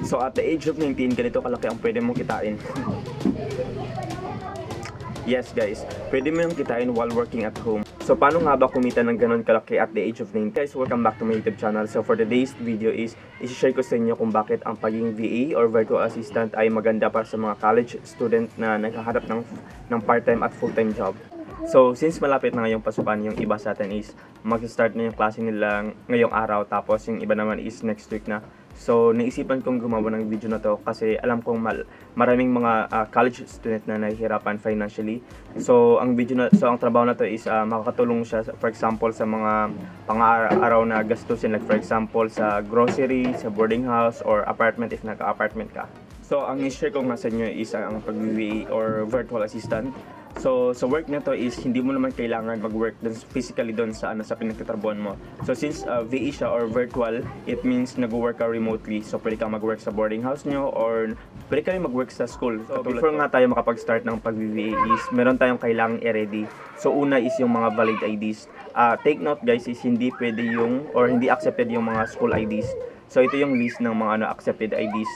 So at the age of 19, ganito kalaki ang pwede mong kitain. Yes guys, pwede mo yung kitain while working at home. So paano nga ba kumita ng ganun kalaki at the age of 19? Guys, welcome back to my YouTube channel. So for today's video is, isi-share ko sa inyo kung bakit ang pagiging VA or virtual assistant ay maganda para sa mga college student na naghahanap ng part-time at full-time job. So since malapit na ngayong pasukan, yung iba sa atin is mag-start na yung klase nila ngayong araw, tapos yung iba naman is next week na. So naisipan kong gumawa ng video na to kasi alam kong maraming mga college student na nahihirapan financially. So ang trabaho na to is makakatulong siya for example sa mga pang-araw na gastusin, like for example sa grocery, sa boarding house or apartment if naka-apartment ka. So ang i-share ko nga sa inyo is ang pag-VA or virtual assistant. So sa work na to is hindi mo naman kailangan mag-work physically doon sa sa pinagtatrabahoan mo. So since VA siya or virtual, it means nag-work ka remotely. So pwede kang mag-work sa boarding house nyo or pwede ka rin mag-work sa school. So before nga tayo makapag-start ng pag-VA is meron tayong kailangang i-ready. So una is yung mga valid IDs. Take note guys, is hindi pwede yung or hindi accepted yung mga school IDs. So ito yung list ng mga accepted IDs.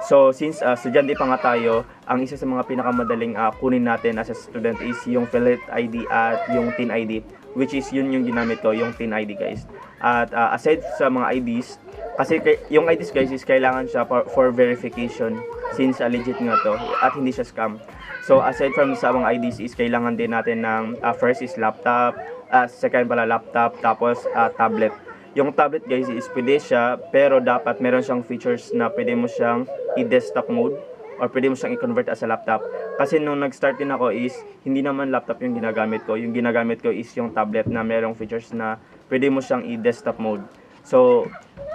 So since estudyante pa nga tayo, ang isa sa mga pinakamadaling kunin natin as a student is yung Philip ID at yung TIN ID, which is yun yung ginamit ko, yung TIN ID guys. At aside sa mga IDs, kasi yung IDs guys is kailangan siya for verification since legit nga to at hindi siya scam. So aside from sa mga IDs is kailangan din natin ng first is laptop, second pala laptop, tapos tablet. Yung tablet guys is pwede siya, pero dapat meron siyang features na pwede mo siyang i-desktop mode or pwede mo siyang i-convert as a laptop. Kasi nung nag-start din ako is hindi naman laptop yung ginagamit ko. Yung ginagamit ko is yung tablet na merong features na pwede mo siyang i-desktop mode. So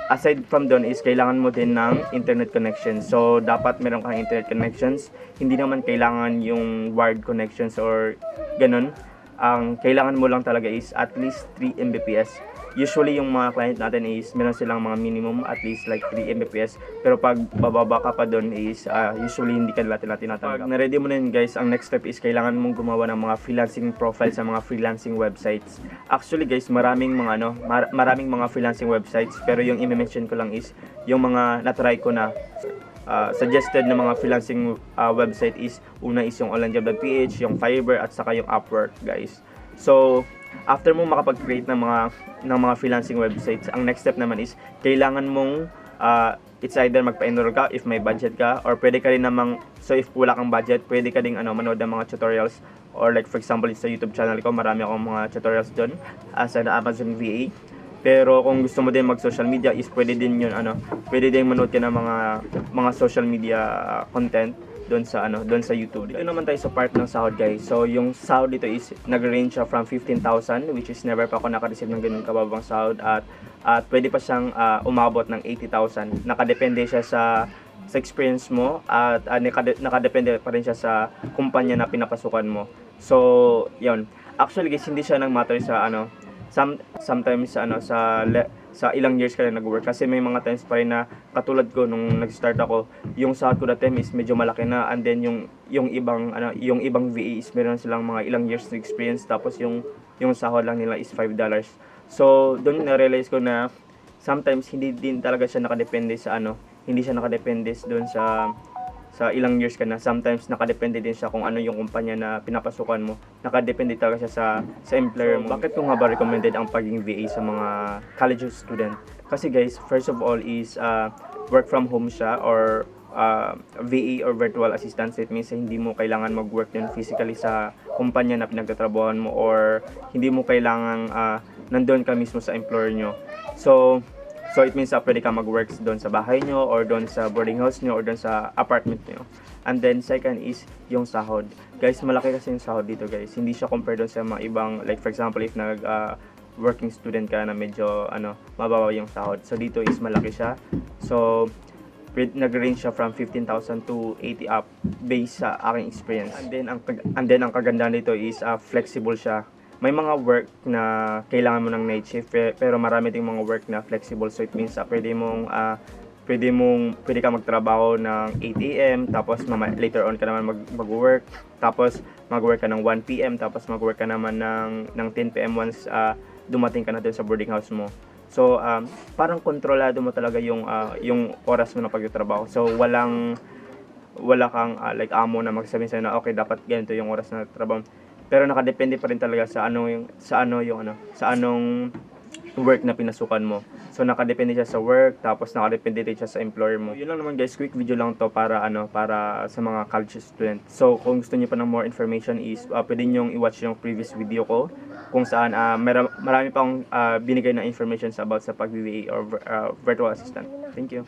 aside from doon is kailangan mo din ng internet connection. So dapat meron kang internet connections. Hindi naman kailangan yung wired connections or ganun. Ang kailangan mo lang talaga is at least 3 Mbps. Usually yung mga client natin is meron silang mga minimum at least like 3 Mbps, pero pag bababa ka pa doon is usually hindi ka nila tinatanggap. Pag na-ready mo na yun guys, ang next step is kailangan mong gumawa ng mga freelancing profile sa mga freelancing websites. Actually guys, maraming mga freelancing websites, pero yung i-mention ko lang is yung mga na-try ko na. Suggested na mga freelancing website is una is yung onlinejob.ph, yung Fiverr at saka yung Upwork guys. So after mo makapag-create ng mga freelancing websites, ang next step naman is kailangan mong it's either magpa-enroll ka if may budget ka, or pwede ka rin namang, so if wala kang budget, pwede ka ding manood ng mga tutorials, or like for example sa YouTube channel ko, marami akong mga tutorials doon sa Amazon VA. Pero kung gusto mo din mag-social media is pwede din yun pwede din manood ka ng mga social media content doon sa YouTube. Dito naman tayo sa part ng sahod guys. So yung sahod dito is nag-range siya from 15,000, which is never pa ako naka-receive ng ganun kababang sahod, at pwede pa siyang umabot ng 80,000. Nakadepende siya sa experience mo, at nakadepende pa rin siya sa kumpanya na pinapasukan mo. So yun, actually guys, hindi siya nang matter sa sometimes sa ilang years ka na nag-work, kasi may mga times pa rin na katulad ko nung nag-start ako, yung sahod ko that time is medyo malaki na, and then yung ibang VA is meron silang mga ilang years na experience, tapos yung sahod lang nila is $5. So doon na-realize ko na sometimes hindi din talaga siya nakadepende sa hindi siya nakadepende doon sa ilang years ka na. Sometimes nakadepende din siya kung ano yung kumpanya na pinapasukan mo. Nakadepende talaga siya sa employer mo. Bakit ko nga ba recommended ang pagiging VA sa mga college student? Kasi guys, first of all is work from home siya, or VA or virtual assistant. It means hindi mo kailangan mag-work din physically sa kumpanya na pinagtatrabahoan mo, or hindi mo kailangan nandoon ka mismo sa employer nyo. So it means pwede ka mag-work doon sa bahay nyo, or doon sa boarding house nyo, or doon sa apartment nyo. And then second is yung sahod. Guys, malaki kasi yung sahod dito guys. Hindi siya compared doon sa mga ibang, like for example if working student ka na medyo mababa yung sahod. So dito is malaki siya. So nag-range siya from 15,000 to 80 up based sa aking experience. And then ang kagandahan dito is flexible siya. May mga work na kailangan mo ng night shift, pero marami ding mga work na flexible. So it means pwede ka magtrabaho ng 8 AM, tapos later on ka naman mag-work, tapos mag-work ka ng 1 PM, tapos mag-work ka naman ng 10 PM once dumating ka na dun sa boarding house mo. So, parang kontrolado mo talaga yung oras mo na pagtatrabaho. So, wala kang like amo na magsasabi sa'yo na okay dapat ganito yung oras na trabaho. Pero nakadepende pa rin talaga sa anong work na pinasukan mo. So nakadepende siya sa work, tapos nakadepende din siya sa employer mo. Yun lang naman guys, quick video lang to para sa mga college student. So kung gusto niyo pa ng more information is pwede niyo i-watch yung previous video ko kung saan marami pang binigay na information about sa pag-VA or virtual assistant. Thank you.